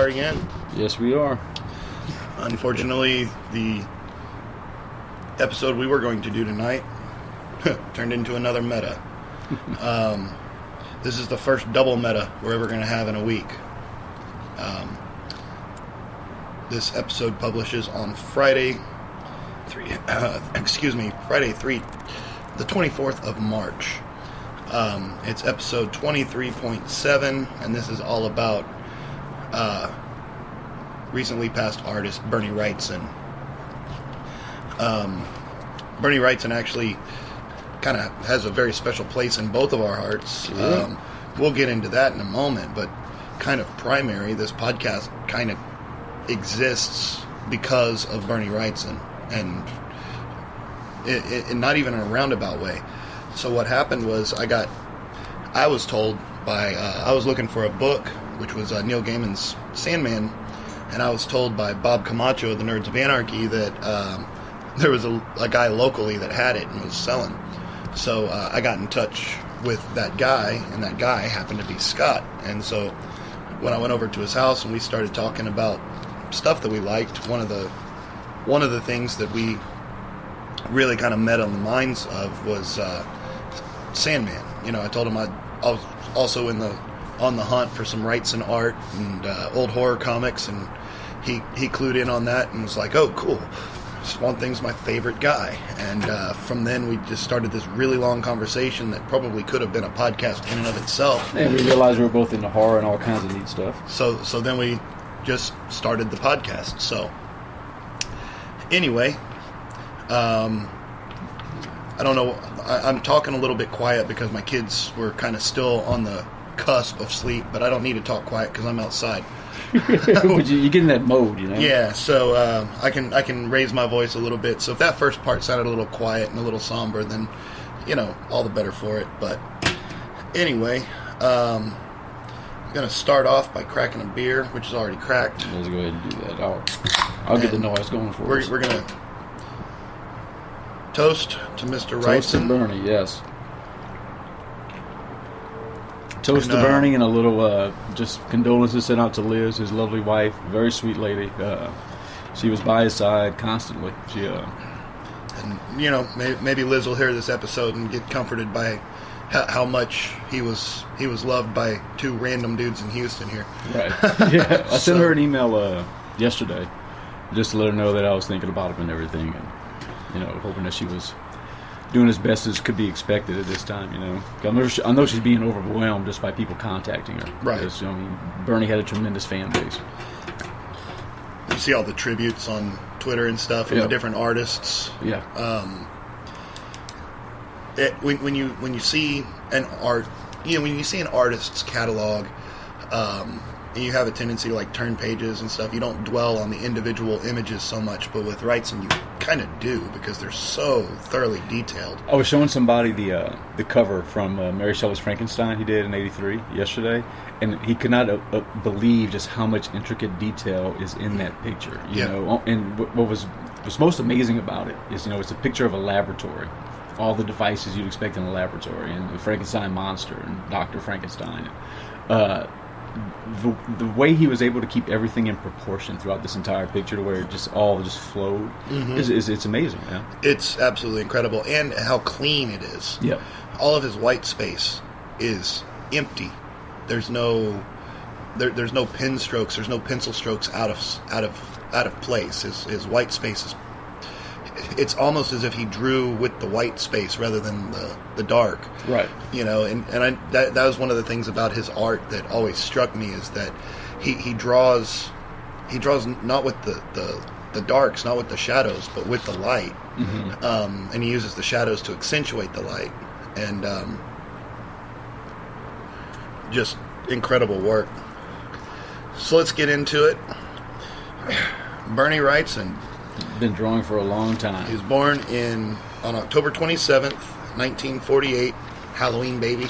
are again. Yes, we are. Unfortunately, the episode we were going to do tonight turned into another meta. This is the first double meta we're ever going to have in a week. This episode publishes on Friday, the 24th of March. It's episode 23.7, and this is all about recently passed artist Bernie Wrightson. Bernie Wrightson actually kind of has a very special place in both of our hearts. We'll get into that in a moment, but kind of primary, this podcast kind of exists because of Bernie Wrightson, and it not even in a roundabout way. So what happened was I was told by, I was looking for a book, which was Neil Gaiman's Sandman, and I was told by Bob Camacho of the Nerds of Anarchy that there was a guy locally that had it and was selling. So I got in touch with that guy, and that guy happened to be Scott. And so when I went over to his house and we started talking about stuff that we liked, one of the things that we really kind of met on the minds of was Sandman. You know, I told him I was also on the hunt for some Wrightson art and old horror comics, and he clued in on that and was like, "Oh, cool. Swamp Thing's my favorite guy." And from then we just started this really long conversation that probably could have been a podcast in and of itself. And we realized we were both into horror and all kinds of neat stuff. So then we just started the podcast. So anyway, I don't know. I'm talking a little bit quiet because my kids were kind of still on the cusp of sleep, but I don't need to talk quiet because I'm outside. You get in that mode, you know? Yeah, so I can raise my voice a little bit. So if that first part sounded a little quiet and a little somber, then, you know, all the better for it. But anyway, I'm going to start off by cracking a beer, which is already cracked. Let's go ahead and do that. I'll get the noise going for us. We're going to toast to Mr. Wrightson. Toast to Bernie, yes. Toast to Bernie, and a little just condolences sent out to Liz, his lovely wife, very sweet lady. She was by his side constantly. And you know, maybe Liz will hear this episode and get comforted by how much he was loved by two random dudes in Houston here. Right. Yeah. I sent her an email yesterday just to let her know that I was thinking about him and everything, and you know, hoping that she was doing as best as could be expected at this time, you know. I know she's being overwhelmed just by people contacting her. Right. Because, you know, I mean, Bernie had a tremendous fan base. You see all the tributes on Twitter and stuff from the different artists. Yeah. When you see an artist's catalog, and you have a tendency to like turn pages and stuff, you don't dwell on the individual images so much, but with Wrightson you kind of do because they're so thoroughly detailed. I was showing somebody the cover from Mary Shelley's Frankenstein he did in '83 yesterday, and he could not believe just how much intricate detail is in that picture. You know, and what was most amazing about it is, you know, it's a picture of a laboratory, all the devices you'd expect in a laboratory, and the Frankenstein monster and Dr. Frankenstein. The way he was able to keep everything in proportion throughout this entire picture to where it just flowed it's amazing. Yeah? It's absolutely incredible, and how clean it is. Yeah, all of his white space is empty. There's no pen strokes. There's no pencil strokes out of place. His white space is. It's almost as if he drew with the white space rather than the dark. Right. You know, and that was one of the things about his art that always struck me, is that he draws not with the darks, not with the shadows, but with the light. Mm-hmm. And he uses the shadows to accentuate the light. And just incredible work. So let's get into it. Bernie Wrightson. Been drawing for a long time. He was born on October 27th, 1948. Halloween baby.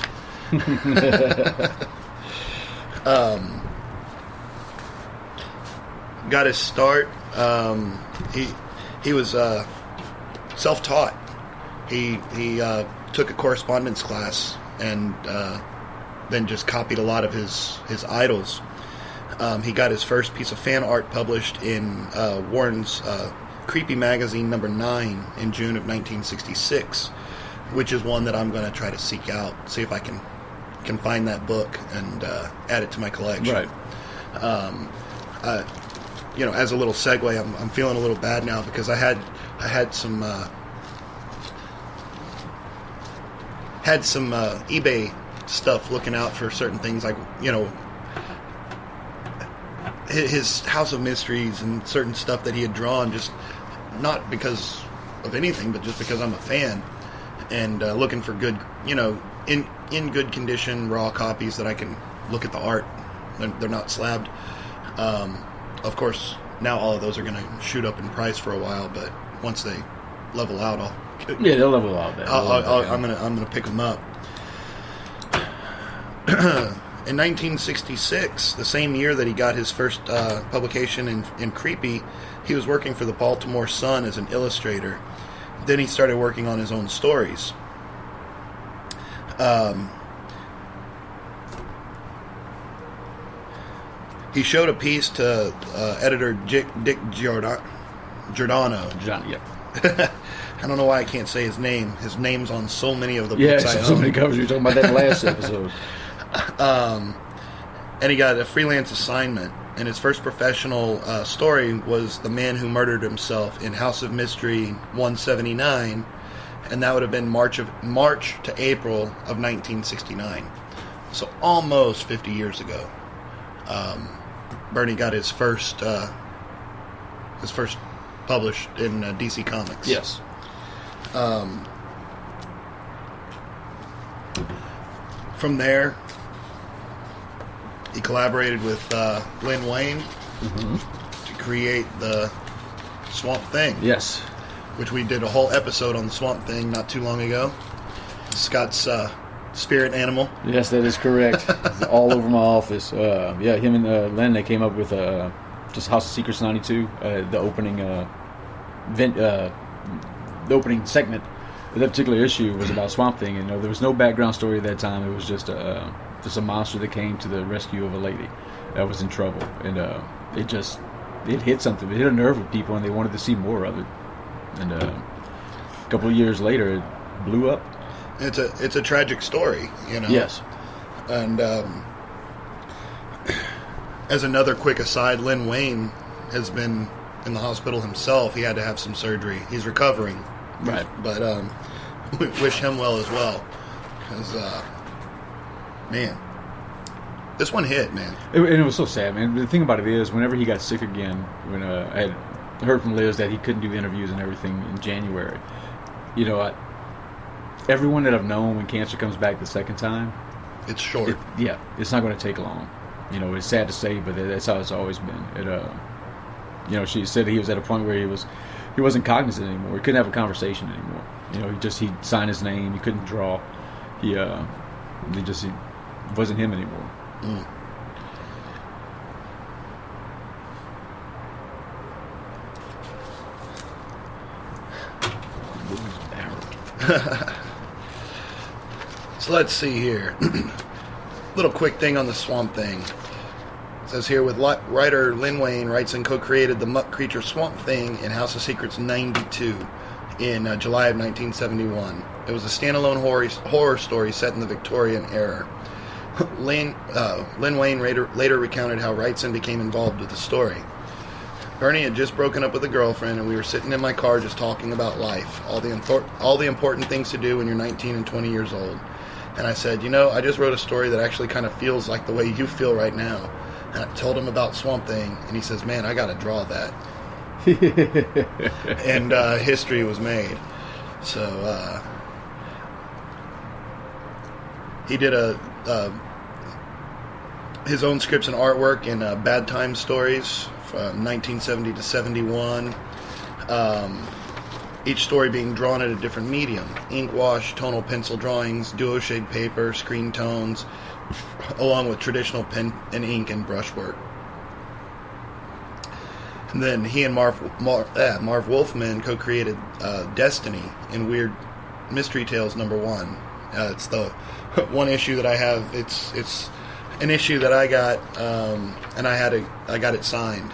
Got his start. He was self-taught. He took a correspondence class and then just copied a lot of his idols. He got his first piece of fan art published in Warren's Creepy Magazine number 9 in June of 1966, which is one that I'm going to try to seek out, see if I can find that book and add it to my collection. Right. As a little segue, I'm feeling a little bad now because I had some eBay stuff looking out for certain things, like his House of Mysteries and certain stuff that he had drawn, just not because of anything, but just because I'm a fan, and looking for good, in good condition raw copies that I can look at the art. They're not slabbed. Of course, now all of those are going to shoot up in price for a while, but once they level out, they'll level out. I'm gonna pick them up. In 1966, the same year that he got his first publication in Creepy, he was working for the Baltimore Sun as an illustrator. Then he started working on his own stories. He showed a piece to editor Dick Giordano. Yeah. I don't know why I can't say his name. His name's on so many of the books I own. So many covers. You were talking about that last episode. And he got a freelance assignment, and his first professional story was The Man Who Murdered Himself in House of Mystery 179, and that would have been March to April of 1969. So almost 50 years ago. Bernie got his first published in DC Comics. Yes. From there, he collaborated with Lynn Wayne to create the Swamp Thing. Yes. Which we did a whole episode on the Swamp Thing not too long ago. Scott's spirit animal. Yes, that is correct. It's all over my office. Him and Len, they came up with just House of Secrets 92, the opening the opening segment. That particular issue was about Swamp Thing, and there was no background story at that time. It was just a monster that came to the rescue of a lady that was in trouble, and it hit something. It hit a nerve with people, and they wanted to see more of it. And a couple of years later, it blew up. It's a tragic story, Yes. And as another quick aside, Lynn Wayne has been in the hospital himself. He had to have some surgery. He's recovering. Right. But we wish him well as well. Because, man, this one hit, man. And it was so sad, man. The thing about it is, whenever he got sick again, when I had heard from Liz that he couldn't do interviews and everything in January, everyone that I've known, when cancer comes back the second time, it's short. It's not going to take long. It's sad to say, but that's how it's always been. She said he was at a point where he wasn't cognizant anymore. He couldn't have a conversation anymore. He signed his name. He couldn't draw. He wasn't him anymore. Mm. So let's see here. Little quick thing on the Swamp Thing. It says here, with writer Lynn Wayne, Wrightson co-created the muck creature Swamp Thing in House of Secrets 92 in July of 1971. It was a standalone horror story set in the Victorian era. Lynn Wayne later recounted how Wrightson became involved with the story. Bernie had just broken up with a girlfriend, and we were sitting in my car just talking about life, all the important things to do when you're 19 and 20 years old. And I said, I just wrote a story that actually kind of feels like the way you feel right now. And I told him about Swamp Thing, and he says, man, I got to draw that. And history was made. So he did his own scripts and artwork in Bad Time Stories from 1970 to 71. Each story being drawn at a different medium: ink wash, tonal pencil drawings, duo shade paper, screen tones, along with traditional pen and ink and brushwork. And then he and Marv Wolfman co-created Destiny in Weird Mystery Tales #1. It's the one issue that I have. It's an issue that I got, and I got it signed.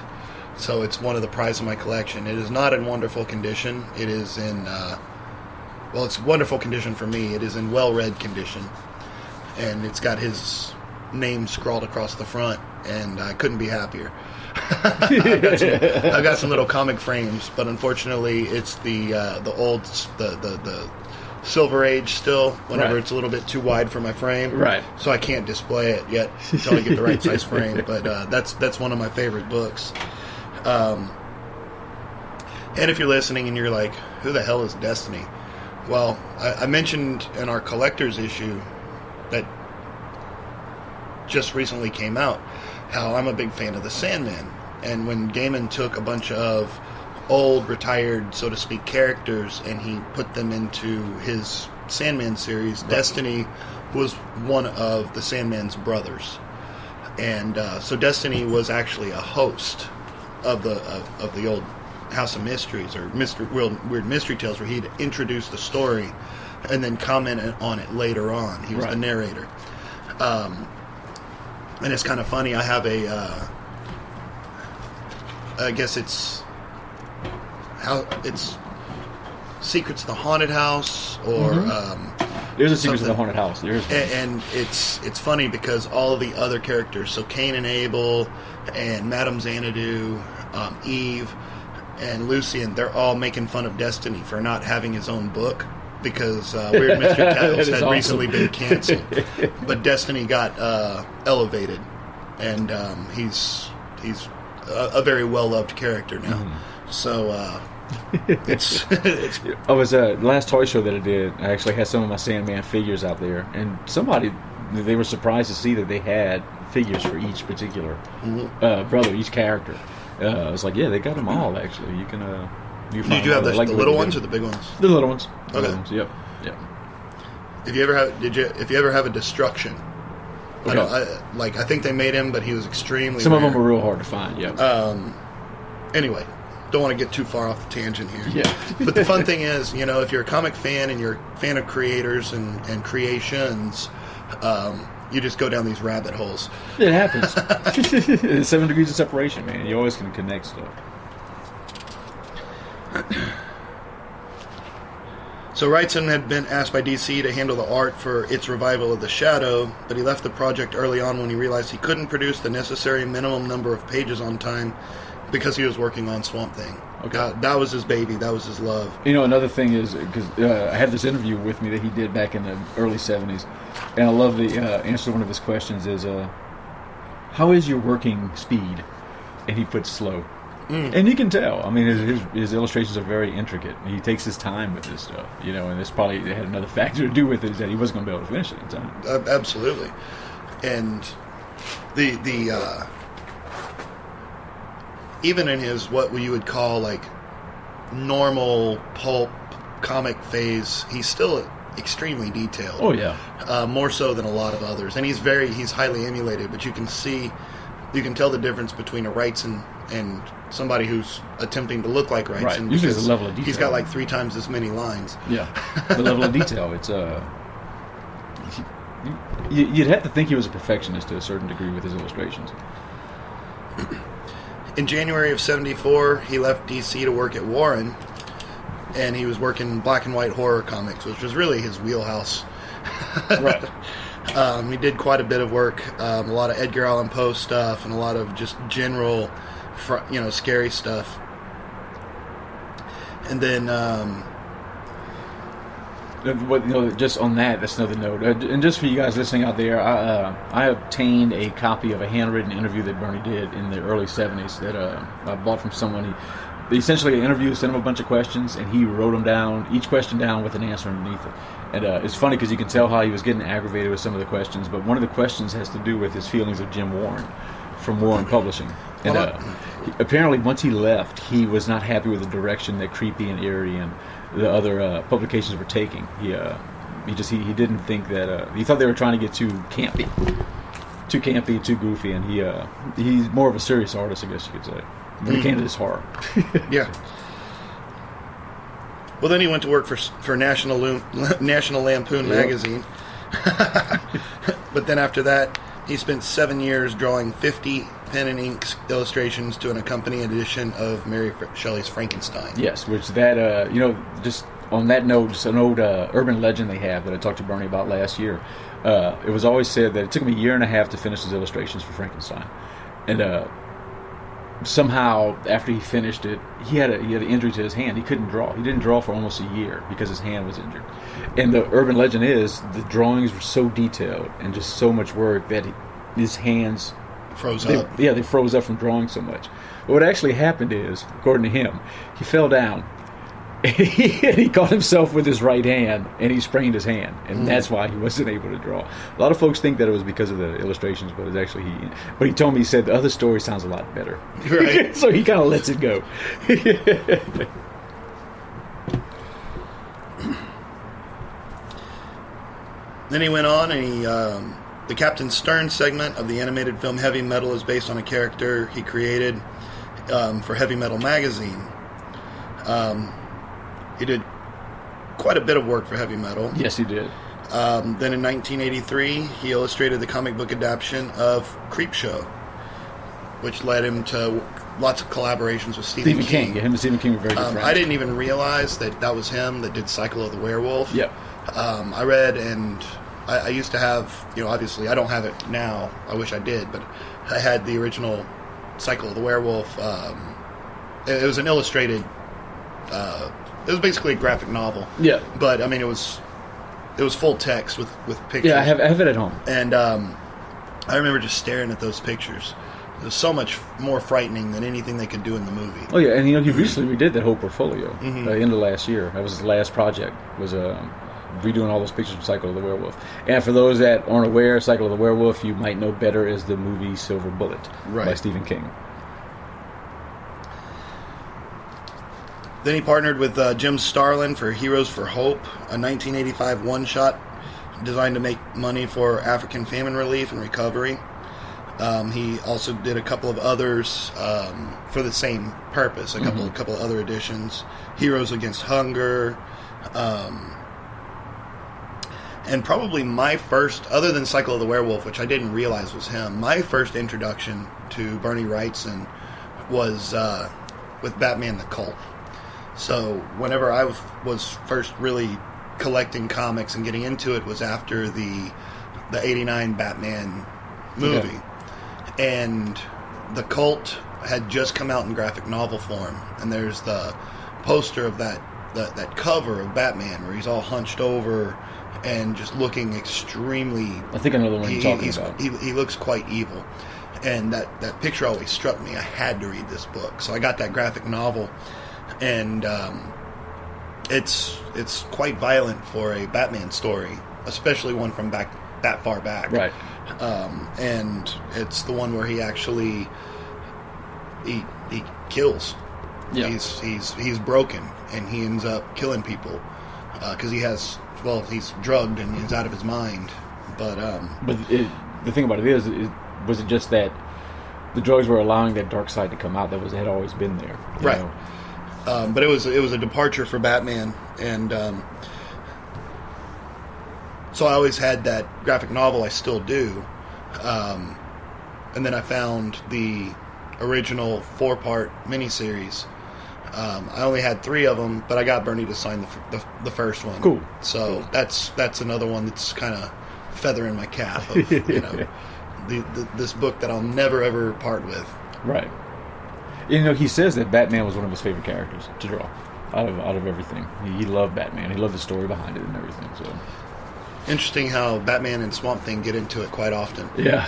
So it's one of the prizes of my collection. It is not in wonderful condition. It is in, well, it's wonderful condition for me. It is in well-read condition. And it's got his name scrawled across the front, and I couldn't be happier. I've got some little comic frames, but unfortunately it's the old, the Silver Age still, whenever it's a little bit too wide for my frame. Right. So I can't display it yet until I get the right size frame. But that's one of my favorite books. And if you're listening and you're like, who the hell is Destiny? Well, I mentioned in our collector's issue that just recently came out how I'm a big fan of the Sandman. And when Gaiman took a bunch of old, retired, so to speak, characters and he put them into his Sandman series, Destiny was one of the Sandman's brothers. And so Destiny was actually a host of the old House of Mysteries, or Weird Mystery Tales, where he'd introduce the story and then comment on it later on. He was the narrator. And it's kind of funny. I have I guess it's Secrets of the Haunted House, or there's a Secrets of the Haunted House. And it's funny because all of the other characters, so Cain and Abel, and Madame Xanadu, Eve, and Lucian, they're all making fun of Destiny for not having his own book, because Weird Mystery Tales had recently been canceled. But Destiny got elevated, and he's a very well-loved character now. So it's I was last toy show that I did, I actually had some of my Sandman figures out there, and they were surprised to see that they had figures for each particular brother, each character. I was like, yeah, they got them all, actually. You can Did you have the little ones or the big ones? The little ones. Okay. The little ones, yep. If you ever have a Destruction, I think they made him, but he was extremely Some rare. of them were real hard to find, yep. Anyway, don't want to get too far off the tangent here. Yeah. But the fun thing is, if you're a comic fan and you're a fan of creators and creations, you just go down these rabbit holes. It happens. 7 degrees of separation, man. You always can connect stuff. So Wrightson had been asked by DC to handle the art for its revival of The Shadow, but he left the project early on when he realized he couldn't produce the necessary minimum number of pages on time because he was working on Swamp Thing. Okay. That was his baby. That was his love. Another thing is, because I had this interview with me that he did back in the early 70s, and I love the answer to one of his questions is, how is your working speed? And he puts slow. And you can tell. I mean, his illustrations are very intricate. He takes his time with this stuff, and this probably had another factor to do with it, is that he wasn't going to be able to finish it in time. Absolutely. And the even in his what you would call like normal pulp comic phase, he's still extremely detailed. Oh yeah, more so than a lot of others. And he's highly emulated, but you can tell the difference between a Wrightson and somebody who's attempting to look like Wrightson. Right. Usually the level of detail. He's got like 3 times as many lines. Yeah, the level of detail. It's you'd have to think he was a perfectionist to a certain degree with his illustrations. In January of '74, he left DC to work at Warren, and he was working black and white horror comics, which was really his wheelhouse. Right. He did quite a bit of work, a lot of Edgar Allan Poe stuff, and a lot of just general, scary stuff. And then, just on that's another note. And just for you guys listening out there, I obtained a copy of a handwritten interview that Bernie did in the early '70s that I bought from someone. They essentially interviewed, sent him a bunch of questions, and he wrote them down, each question down with an answer underneath it. And it's funny because you can tell how he was getting aggravated with some of the questions, but one of the questions has to do with his feelings of Jim Warren from Warren Publishing. And apparently once he left, he was not happy with the direction that Creepy and Eerie and the other publications were taking. He didn't think that... he thought they were trying to get too campy, too goofy, and he's more of a serious artist, I guess you could say. When it came to this horror. Yeah. Well, then he went to work for National Lampoon magazine. But then after that, He spent 7 years drawing 50 pen and ink illustrations to an accompanying edition of Mary Shelley's Frankenstein. Yes, which that, just on that note, just an old urban legend they have that I talked to Bernie about last year. It was always said that it took him a year and a half to finish his illustrations for Frankenstein. And somehow, after he finished it, he had an injury to his hand. He couldn't draw. He didn't draw for almost a year because his hand was injured. And the urban legend is the drawings were so detailed and just so much work that his hands froze up. Yeah, they froze up from drawing so much. But what actually happened is, according to him, he fell down. And he caught himself with his right hand, and he sprained his hand, and that's why he wasn't able to draw. A lot of folks think that it was because of the illustrations, but it's actually But he told me, he said the other story sounds a lot better, right? So he kind of lets it go. Then he went on, and the Captain Stern segment of the animated film Heavy Metal is based on a character he created for Heavy Metal magazine. He did quite a bit of work for Heavy Metal. Yes, he did. Then in 1983, he illustrated the comic book adaptation of Creepshow, which led him to lots of collaborations with Stephen King. Yeah, him and Stephen King were very good friends. I didn't even realize that was him that did Cycle of the Werewolf. Yep. I read, and I used to have, obviously I don't have it now. I wish I did, but I had the original Cycle of the Werewolf. It was an illustrated... it was basically a graphic novel. Yeah. But, I mean, it was full text with pictures. Yeah, I have it at home. And I remember just staring at those pictures. It was so much more frightening than anything they could do in the movie. Oh, yeah, and he recently redid that whole portfolio end of last year. That was his last project, was redoing all those pictures from Cycle of the Werewolf. And for those that aren't aware, Cycle of the Werewolf, you might know better as the movie Silver Bullet by Stephen King. Then he partnered with Jim Starlin for Heroes for Hope, a 1985 one-shot designed to make money for African famine relief and recovery. He also did a couple of others for the same purpose, a couple of other editions. Heroes Against Hunger, and probably my first, other than Cycle of the Werewolf, which I didn't realize was him, my first introduction to Bernie Wrightson was with Batman the Cult. So whenever I was first really collecting comics and getting into it was after the 89 Batman movie. Yeah. And the Cult had just come out in graphic novel form. And there's the poster of that cover of Batman where he's all hunched over and just looking extremely... I think I know the one you're talking about. He looks quite evil. And that picture always struck me. I had to read this book. So I got that graphic novel. And it's quite violent for a Batman story, especially one from that far back. Right. And it's the one where he actually he kills. Yeah. He's broken, and he ends up killing people because he's drugged and he's out of his mind. But the thing about it is, was it just that the drugs were allowing that dark side to come out that had always been there, right? Know? But it was a departure for Batman, and so I always had that graphic novel. I still do, and then I found the original 4-part miniseries. I only had 3 of them, but I got Bernie to sign the first one. Cool. So that's another one that's kind of feather in my cap of this book that I'll never ever part with. Right. He says that Batman was one of his favorite characters to draw out of everything. He loved Batman. He loved the story behind it and everything. So interesting how Batman and Swamp Thing get into it quite often. Yeah.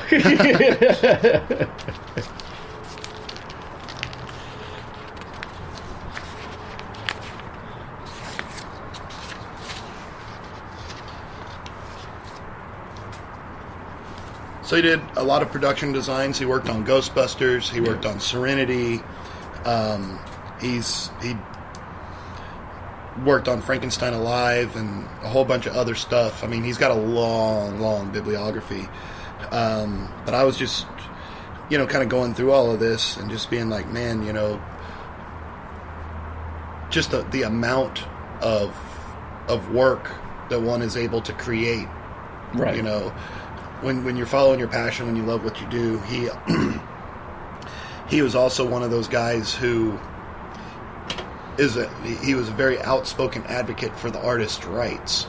So he did a lot of production designs. He worked on Ghostbusters. He worked on Serenity. He worked on Frankenstein Alive and a whole bunch of other stuff. I mean, he's got a long bibliography. But I was just, kind of going through all of this and just being like, man, just the amount of work that one is able to create. Right. when you're following your passion, when you love what you do, he was also one of those guys who he was a very outspoken advocate for the artist's rights.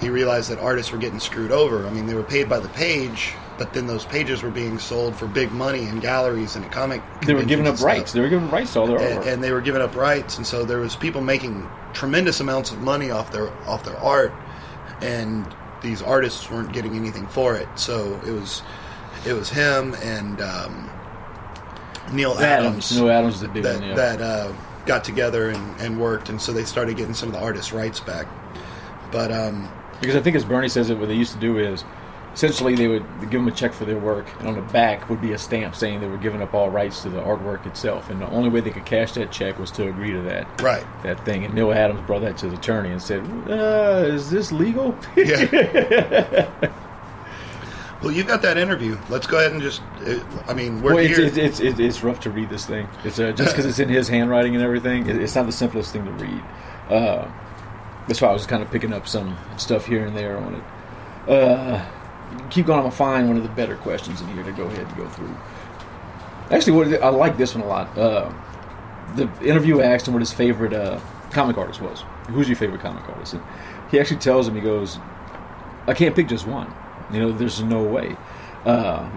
He realized that artists were getting screwed over. I mean, they were paid by the page, but then those pages were being sold for big money in galleries and at comic conventions. They were giving up rights. They were giving rights to all their artwork. And they were giving up rights, and so there was people making tremendous amounts of money off their art, and these artists weren't getting anything for it. So it was him and Neil Adams. Neil Adams is the big one, yeah. That got together and worked, and so they started getting some of the artists' rights back. But because I think, as Bernie says it, what they used to do is essentially they would give them a check for their work, and on the back would be a stamp saying they were giving up all rights to the artwork itself, and the only way they could cash that check was to agree to that thing. And Neil Adams brought that to his attorney and said, "Is this legal?" Yeah. Well, you got that interview. Let's go ahead and just. I mean, we're here. It's rough to read this thing. It's just because it's in his handwriting and everything. It's not the simplest thing to read. That's why I was kind of picking up some stuff here and there on it. Keep going. I'm gonna find one of the better questions in here to go ahead and go through. Actually, I like this one a lot. The interview asked him what his favorite comic artist was. Who's your favorite comic artist? And he actually tells him, he goes, "I can't pick just one. There's no way.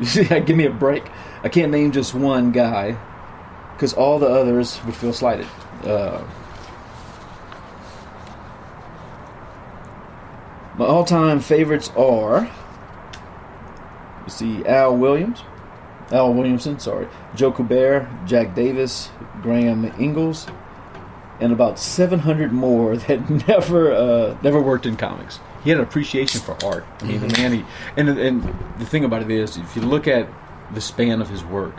You see, give me a break. I can't name just one guy because all the others would feel slighted." My all-time favorites are, you see, Al Williamson, Joe Kubert, Jack Davis, Graham Ingalls, and about 700 more that never worked in comics. He had an appreciation for art. I mean, the man, and the thing about it is, if you look at the span of his work,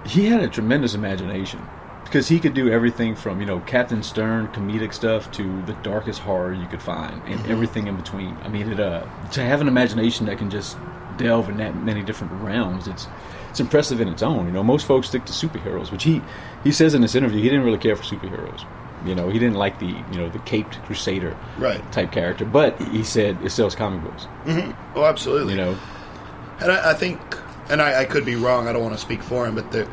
he had a tremendous imagination. Because he could do everything from, Captain Stern comedic stuff to the darkest horror you could find, and everything in between. I mean, to have an imagination that can just delve in that many different realms, it's impressive in its own. Most folks stick to superheroes, which he says in this interview he didn't really care for superheroes. He didn't like the caped crusader type character, but he said it sells comic books. Mm-hmm. Oh, absolutely. And I think, and I could be wrong. I don't want to speak for him, but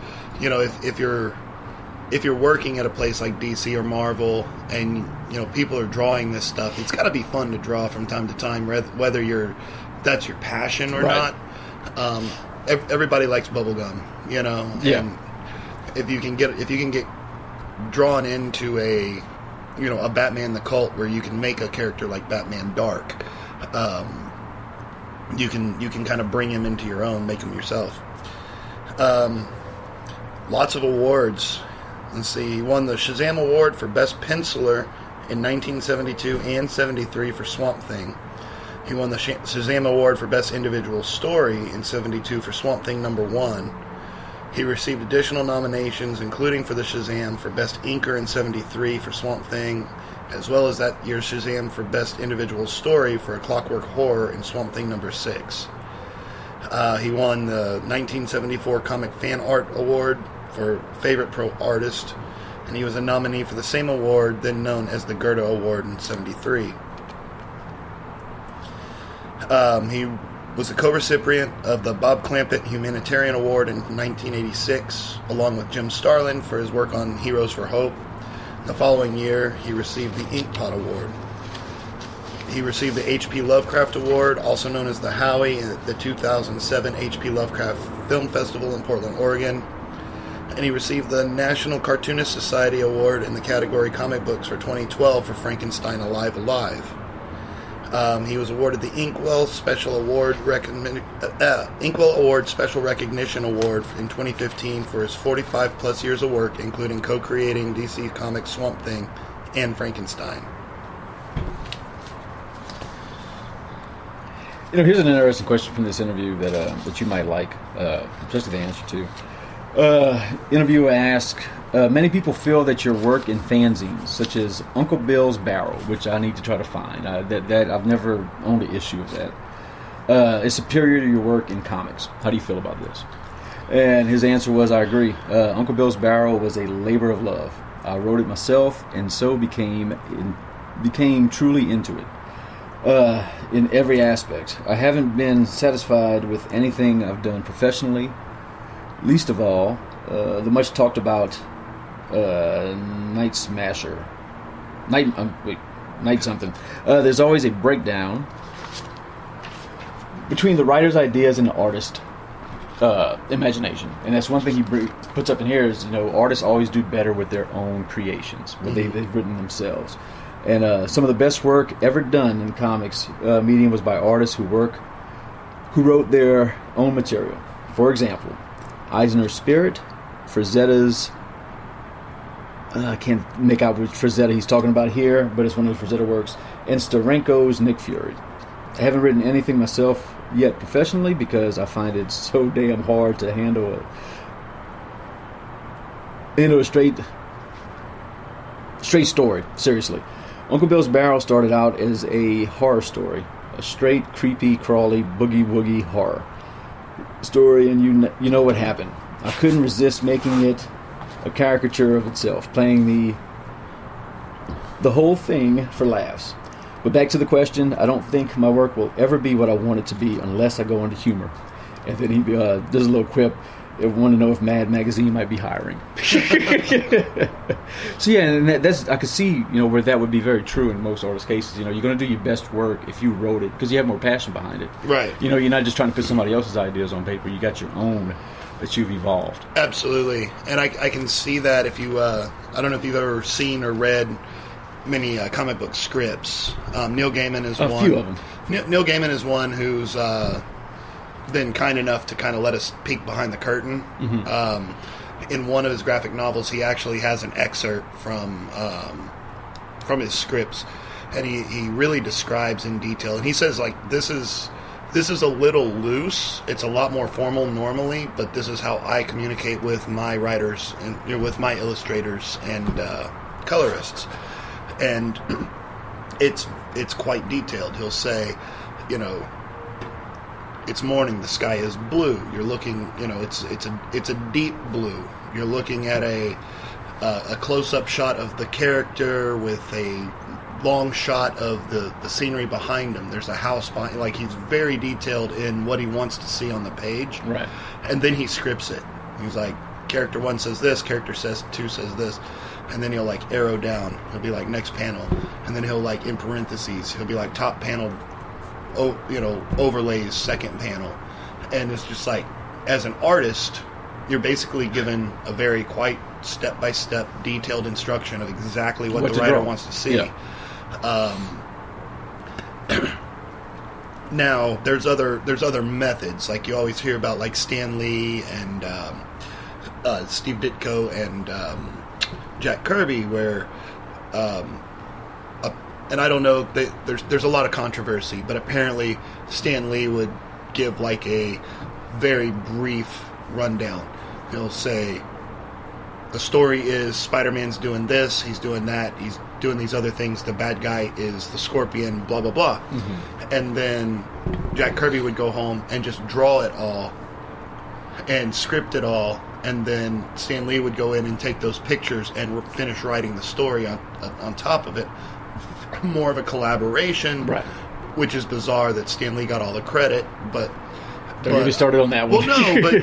if you're working at a place like DC or Marvel and people are drawing this stuff, it's got to be fun to draw from time to time, whether that's your passion or not. Everybody likes bubblegum, Yeah. And if you can get drawn into a Batman the Cult where you can make a character like Batman dark, you can kind of bring him into your own, make him yourself. Lots of awards. Let's see, he won the Shazam Award for Best Penciler in 1972 and 73 for Swamp Thing. He won the Shazam Award for Best Individual Story in 72 for Swamp Thing #1. He received additional nominations, including for the Shazam for Best Inker in 73 for Swamp Thing, as well as that year's Shazam for Best Individual Story for A Clockwork Horror in Swamp Thing #6. He won the 1974 Comic Fan Art Award for Favorite Pro Artist, and he was a nominee for the same award, then known as the Goethe Award, in 73. He was a co-recipient of the Bob Clampett Humanitarian Award in 1986, along with Jim Starlin for his work on Heroes for Hope. The following year, he received the Inkpot Award. He received the H.P. Lovecraft Award, also known as the Howie, at the 2007 H.P. Lovecraft Film Festival in Portland, Oregon. And he received the National Cartoonist Society Award in the category Comic Books for 2012 for Frankenstein Alive! He was awarded the Inkwell Award Special Recognition Award in 2015 for his 45-plus years of work, including co-creating DC Comics Swamp Thing and Frankenstein. Here's an interesting question from this interview that you might like, especially the answer to. Interviewer asks, many people feel that your work in fanzines, such as Uncle Bill's Barrel, which I need to try to find, that I've never owned an issue of that, is superior to your work in comics. How do you feel about this? And his answer was, I agree. Uncle Bill's Barrel was a labor of love. I wrote it myself, and so became truly into it. in every aspect. I haven't been satisfied with anything I've done professionally. Least of all, the much talked about Night Smasher. Night something. There's always a breakdown between the writer's ideas and the artist's imagination, and that's one thing he puts up in here is, artists always do better with their own creations, what they've written themselves. And some of the best work ever done in comics medium was by artists who wrote their own material. For example, Eisner's Spirit, Frazetta's I can't make out which Frazetta he's talking about here, but it's one of the Frazetta works, and Steranko's Nick Fury. I haven't written anything myself yet professionally because I find it so damn hard to handle a straight story, seriously. Uncle Bill's Barrel started out as a horror story, a straight, creepy, crawly, boogie-woogie horror story, and you know what happened. I couldn't resist making it a caricature of itself, playing the whole thing for laughs. But back to the question, I don't think my work will ever be what I want it to be unless I go into humor. And then he does a little quip. I want to know if Mad Magazine might be hiring. So yeah, and that's I could see where that would be very true in most artists' cases. You're going to do your best work if you wrote it because you have more passion behind it. Right. You're not just trying to put somebody else's ideas on paper. You got your own that you've evolved. Absolutely, and I can see that if you I don't know if you've ever seen or read many comic book scripts. Neil Gaiman is one. A few of them. Neil Gaiman is one who's been kind enough to kind of let us peek behind the curtain. Mm-hmm. In one of his graphic novels, he actually has an excerpt from his scripts, and he really describes in detail. And he says, this is a little loose. It's a lot more formal normally, but this is how I communicate with my writers and with my illustrators and colorists. And it's quite detailed. He'll say, it's morning. The sky is blue. You're looking, it's a deep blue. You're looking at a close-up shot of the character with a long shot of the scenery behind him. There's a house behind. He's very detailed in what he wants to see on the page. Right. And then he scripts it. He's like, character 1 says this, character 2 says this. And then he'll arrow down. He'll be next panel. And then he'll in parentheses. He'll be top panel, overlays, second panel. And it's just as an artist, you're basically given a very quite step-by-step detailed instruction of exactly what the writer wants to see. Yeah. Now, there's other methods. You always hear about Stan Lee and Steve Ditko and Jack Kirby, where and I don't know, there's a lot of controversy, but apparently Stan Lee would give a very brief rundown. He'll say, the story is Spider-Man's doing this, he's doing that, he's doing these other things, the bad guy is the Scorpion, blah, blah, blah. Mm-hmm. And then Jack Kirby would go home and just draw it all and script it all, and then Stan Lee would go in and take those pictures and finish writing the story on top of it. More of a collaboration, right? Which is bizarre that Stan Lee got all the credit, but don't get me started on that one. Well, no, but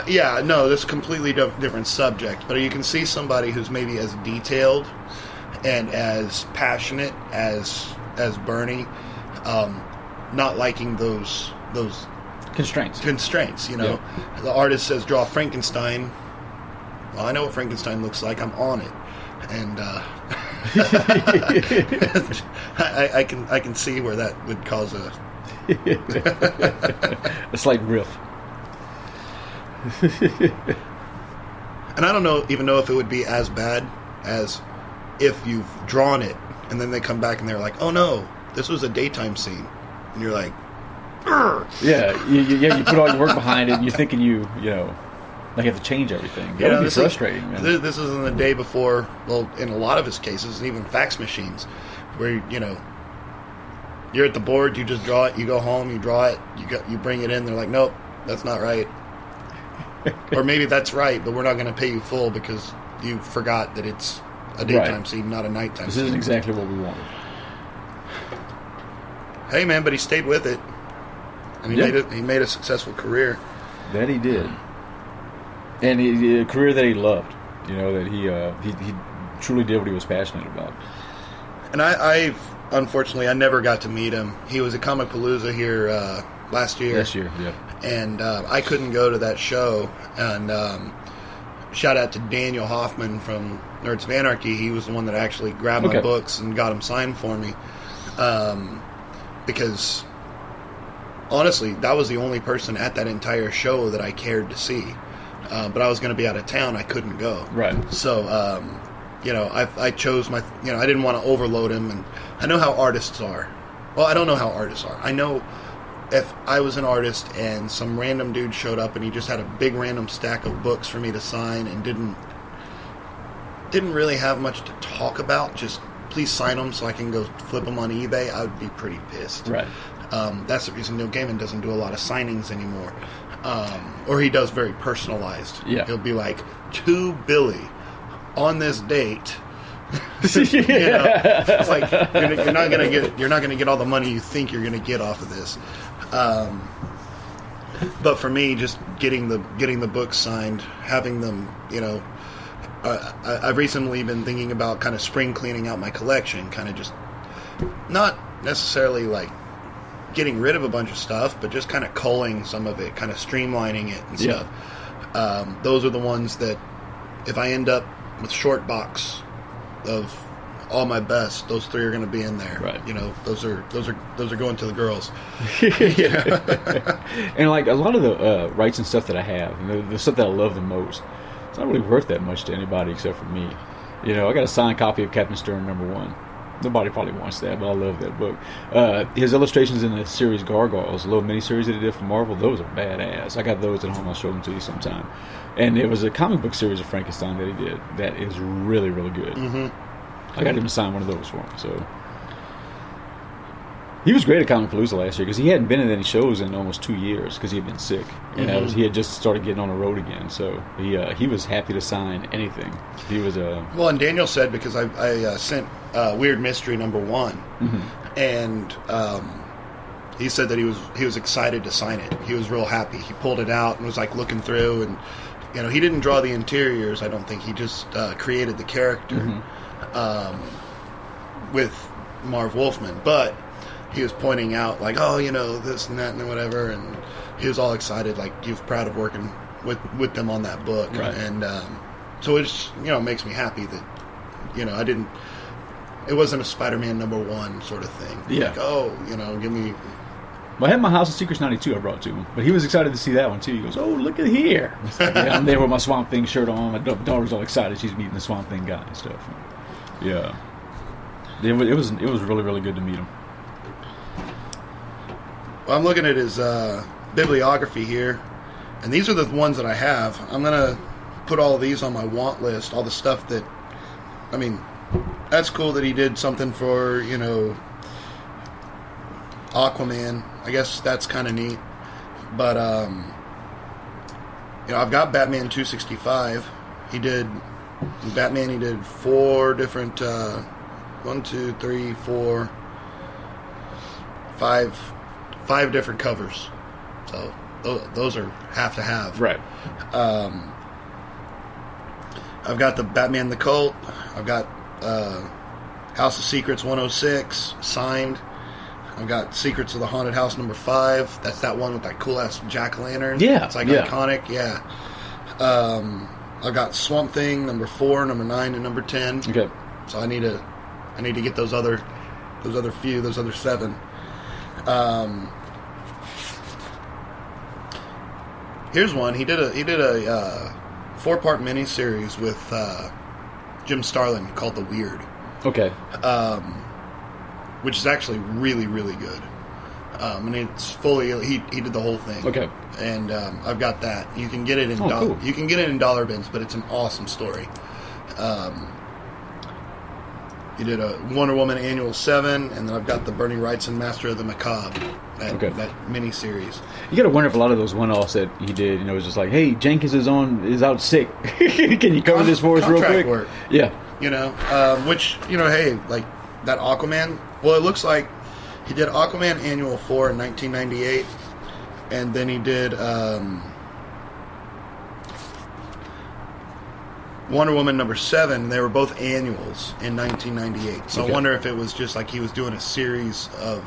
this is a completely different subject. But you can see somebody who's maybe as detailed and as passionate as Bernie, not liking those constraints. The artist says draw Frankenstein. Well, I know what Frankenstein looks like. I'm on it, and I can see where that would cause a slight riff. And I don't even know if it would be as bad as if you've drawn it and then they come back and they're like, oh no, this was a daytime scene, and you're like, Urgh. You put all your work behind it and you're thinking you have to change everything. That would be frustrating, man. This is in the day before, well, in a lot of his cases, and even fax machines, where you're at the board, you just draw it, you go home, you draw it, you bring it in, they're like, nope, that's not right. Or maybe that's right, but we're not going to pay you full because you forgot that it's a daytime scene, not a nighttime scene. This isn't exactly what we wanted. hey man, but he stayed with it, and he made a successful career. That he did, and a career that he loved. You know, that he truly did what he was passionate about. And I've unfortunately I never got to meet him. He was at Comic Palooza here last year. Yeah. And I couldn't go to that show. And shout out to Daniel Hoffman from Nerds of Anarchy. He was the one that actually grabbed my books and got them signed for me. Because honestly, that was the only person at that entire show that I cared to see. But I was going to be out of town. I couldn't go. Right. So, I chose I didn't want to overload him. And I know how artists are. Well, I don't know how artists are. I know if I was an artist and some random dude showed up and he just had a big random stack of books for me to sign and didn't really have much to talk about, just please sign them so I can go flip them on eBay, I would be pretty pissed. Right. That's the reason Neil Gaiman doesn't do a lot of signings anymore. Or he does very personalized. Yeah. He'll be like, to Billy on this date. It's like you're not gonna get all the money you think you're gonna get off of this. But for me, just getting the books signed, having them, I've recently been thinking about kind of spring cleaning out my collection, kind of just not necessarily like getting rid of a bunch of stuff, but just kind of culling some of it, kind of streamlining it and stuff. Those are the ones that if I end up with short box of all my best, those 3 are going to be in there. Right. Those are going to the girls. And like a lot of the Wrightson stuff that I have, the stuff that I love the most, it's not really worth that much to anybody except for me. I got a signed copy of Captain Stern #1. Nobody probably wants that, but I love that book. His illustrations in the series Gargoyles, a little mini-series that he did for Marvel, those are badass. I got those at home. I'll show them to you sometime. And there was a comic book series of Frankenstein that he did that is really, really good. Mm-hmm. I got him to sign one of those for me. So he was great at Comic Palooza last year because he hadn't been in any shows in almost 2 years because he had been sick, and he had just started getting on the road again. So he was happy to sign anything. He was well, and Daniel said, because I sent Weird Mystery #1, and he said that he was excited to sign it. He was real happy. He pulled it out and was like looking through, and he didn't draw the interiors. I don't think he just created the character with Marv Wolfman, but he was pointing out like, this and that and whatever, and he was all excited, like he was proud of working with them on that book, right. And so it's makes me happy that it wasn't a Spider-Man #1 sort of thing. Yeah. Like, give me. Well, I had my House of Secrets '92 I brought to him, but he was excited to see that one too. He goes, "Oh, look at here!" Like, I'm there with my Swamp Thing shirt on. My daughter's all excited; she's meeting the Swamp Thing guy and stuff. Yeah, it was really, really good to meet him. Well, I'm looking at his bibliography here, and these are the ones that I have. I'm gonna put all of these on my want list. All the stuff that, that's cool that he did something for Aquaman. I guess that's kind of neat. But I've got Batman 265. He did Batman. He did 4 different 1, 2, 3, 4, 5 different covers. So those are have to have. Right. I've got the Batman the Cult. I've got House of Secrets 106 signed. I've got Secrets of the Haunted House #5. That's that one with that cool ass jack-o'-lantern. Yeah, it's like iconic. Yeah. I've got Swamp Thing #4, #9, and #10. Okay. So I need to get those other 7. Here's one. He did a 4-part miniseries with Jim Starlin called The Weird. Okay. Which is actually really, really good. And it's fully he did the whole thing. Okay. And I've got that. You can get it in cool. You can get it in dollar bins, but it's an awesome story. He did a Wonder Woman Annual 7, and then I've got the Bernie Wrightson Master of the Macabre, that mini-series. You got to wonder if a lot of those one-offs that he did, was just like, hey, Jenkins is out sick. Can you cover this for us real quick? Work. Yeah. Which, hey, like that Aquaman, well, it looks like He did Aquaman Annual 4 in 1998, and then he did Wonder Woman number 7. They were both annuals in 1998. So I wonder if it was just like he was doing a series of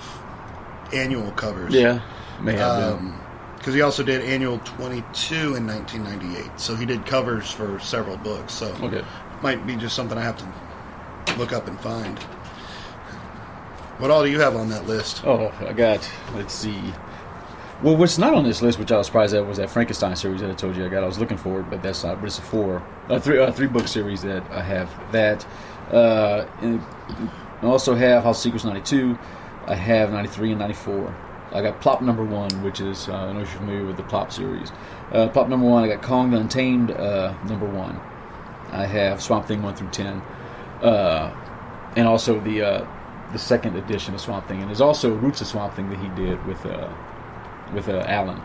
annual covers. Yeah, may have been. Because he also did Annual 22 in 1998. So he did covers for several books. So it might be just something I have to look up and find. What all do you have on that list? Oh, I got, let's see. Well, what's not on this list, which I was surprised at, was that Frankenstein series that I told you I got. I was looking for it, but that's not. But it's a three book series that I have. That and I also have House of Secrets 92. I have 93 and 94. I got Plop number 1, which is I don't know if you're familiar with the Plop series. Plop number 1. I got Kong the Untamed number 1. I have Swamp Thing 1 through 10, and also the second edition of Swamp Thing. And there's also Roots of Swamp Thing that he did with Alan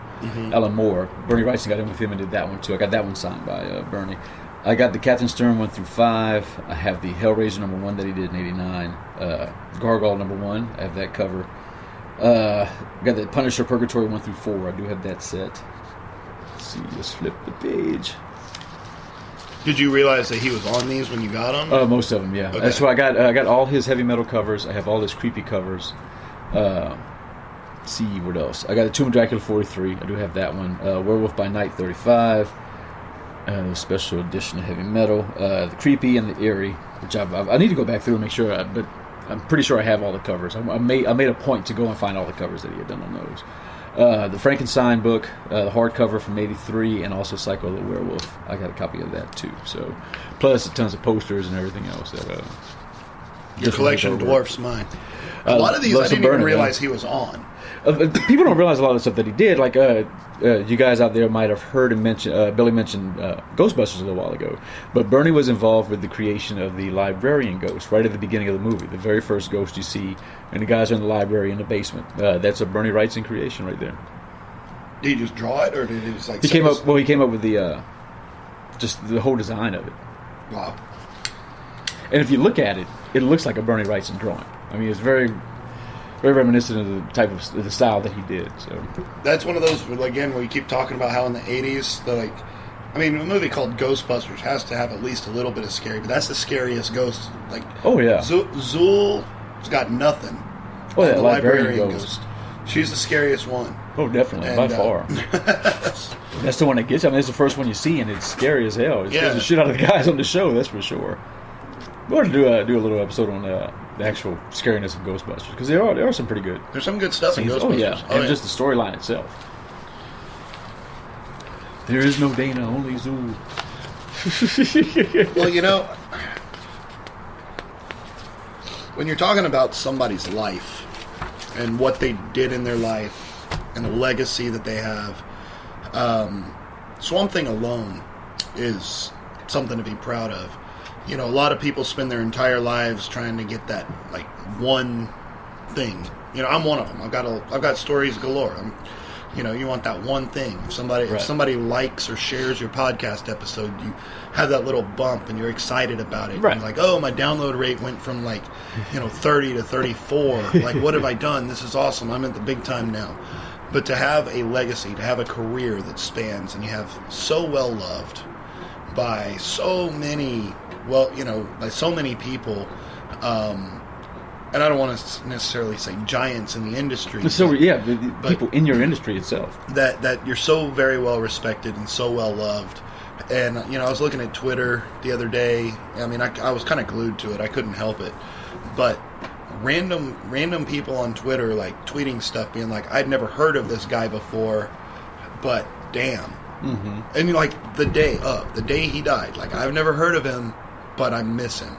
Moore. Bernie Wrightson got in with him and did that one too. I got that one signed by Bernie. I got the Captain Stern 1 through 5. I have the Hellraiser number 1 that he did in 89. Gargoyle number 1. I have that cover. I got the Punisher Purgatory 1 through 4. I do have that set. Let's see, let's flip the page. Did you realize that he was on these when you got them? Most of them, yeah. Okay. That's why I got all his heavy metal covers. I have all his creepy covers. See what else. I got the Tomb of Dracula 43. I do have that one. Werewolf by Night 35. The special edition of heavy metal. The creepy and the eerie, which I need to go back through and make sure. But I'm pretty sure I have all the covers. I made a point to go and find all the covers that he had done on those. The Frankenstein book, the hardcover from '83, and also Psycho the Werewolf. I got a copy of that too. So, plus tons of posters and everything else that. Your collection dwarfs mine. A lot of these I didn't even realize he was on. People don't realize a lot of the stuff that he did. Like you guys out there might have heard him mention. Billy mentioned Ghostbusters a little while ago, but Bernie was involved with the creation of the librarian ghost right at the beginning of the movie. The very first ghost you see, and the guys are in the library in the basement. That's a Bernie Wrightson creation right there. Did he just draw it, or did he just like? He came up with the just the whole design of it. Wow. And if you look at it, it looks like a Bernie Wrightson drawing. I mean, it's very, very reminiscent of the type of the style that he did. So that's one of those again where you keep talking about how in the '80s, a movie called Ghostbusters has to have at least a little bit of scary, but that's the scariest ghost. Like, oh yeah, Zool's got nothing. Oh yeah, the librarian ghost. She's the scariest one. Oh, definitely, by far. That's the one that gets you. I mean, it's the first one you see, and it's scary as hell. It scares the shit out of the guys on the show, that's for sure. We want to do a little episode on the actual scariness of Ghostbusters, because there are some pretty good. There's some good stuff in Ghostbusters. Just the storyline itself. There is no Dana, only Zool. Well, when you're talking about somebody's life and what they did in their life and the legacy that they have, Swamp Thing alone is something to be proud of. A lot of people spend their entire lives trying to get that one thing. I'm one of them. I've got stories galore. You want that one thing. If somebody likes or shares your podcast episode, you have that little bump and you're excited about it. Right. You're like, oh, my download rate went from 30 to 34. What have I done? This is awesome. I'm at the big time now. But to have a legacy, to have a career that spans, and you have so well loved by so many. By so many people, and I don't want to necessarily say giants in the industry. But people in your industry itself. That you're so very well respected and so well loved. And, I was looking at Twitter the other day. I mean, I was kind of glued to it. I couldn't help it. But random people on Twitter, tweeting stuff, being like, I'd never heard of this guy before, but damn. Mm-hmm. And, the day he died. I've never heard of him, but I miss him.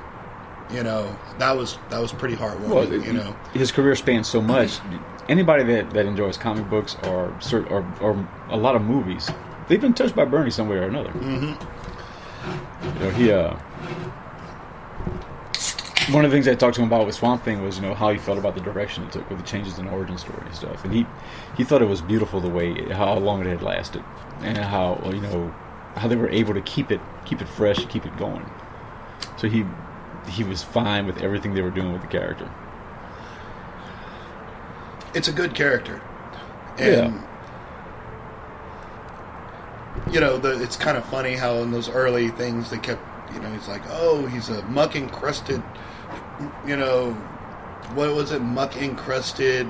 That was pretty heartwarming. His career spans so much. Anybody that enjoys comic books or a lot of movies, they've been touched by Bernie some way or another. Mm-hmm. One of the things I talked to him about with Swamp Thing was how he felt about the direction it took with the changes in the origin story and stuff, and he thought it was beautiful how long it had lasted, and how they were able to keep it fresh and keep it going. So he was fine with everything they were doing with the character. it's a good character, and you know, it's kind of funny how in those early things they kept, you know, he's like, oh, he's a muck encrusted, you know, what was it, muck encrusted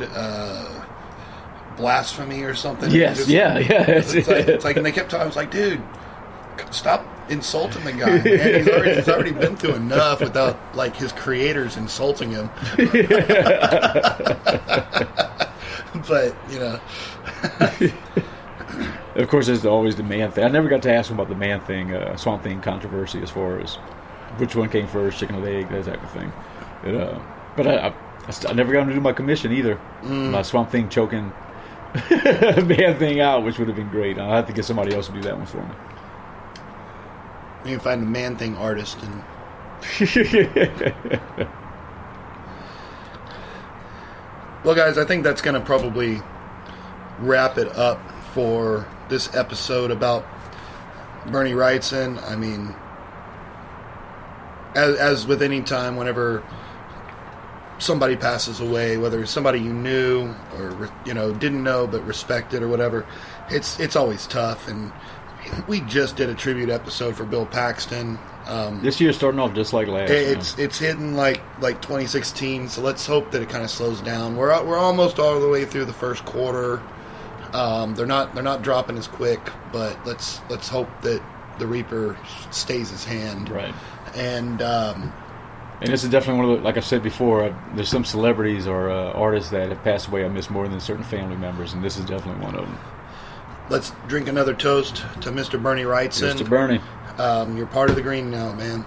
blasphemy or something. Yes, yeah. It's like, and they kept talking. I was like, dude, stop insulting the guy, man. He's already been through enough without like his creators insulting him. But you know, of course, there's always the man thing. I never got to ask him about the man thing, Swamp Thing controversy, as far as which one came first, chicken or the egg, that type of thing. But I never got him to do my commission either. My Swamp Thing choking man thing out, which would have been great. I'll have to get somebody else to do that one for me. You can find a man thing artist and. Well, guys, I think that's going to probably wrap it up for this episode about Bernie Wrightson. I mean, as with any time, whenever somebody passes away, whether it's somebody you knew or, you know, didn't know but respected or whatever, it's always tough. And we just did a tribute episode for Bill Paxton. This year's starting off just like last. It's hitting like 2016, so let's hope that it kind of slows down. We're almost all the way through the first quarter. They're not dropping as quick, but let's hope that the Reaper stays his hand. Right. And this is definitely one of the, like I said before, there's some celebrities or artists that have passed away I miss more than certain family members, and this is definitely one of them. Let's drink another toast to Mr. Bernie Wrightson. Mr. Bernie. You're part of the green now, man.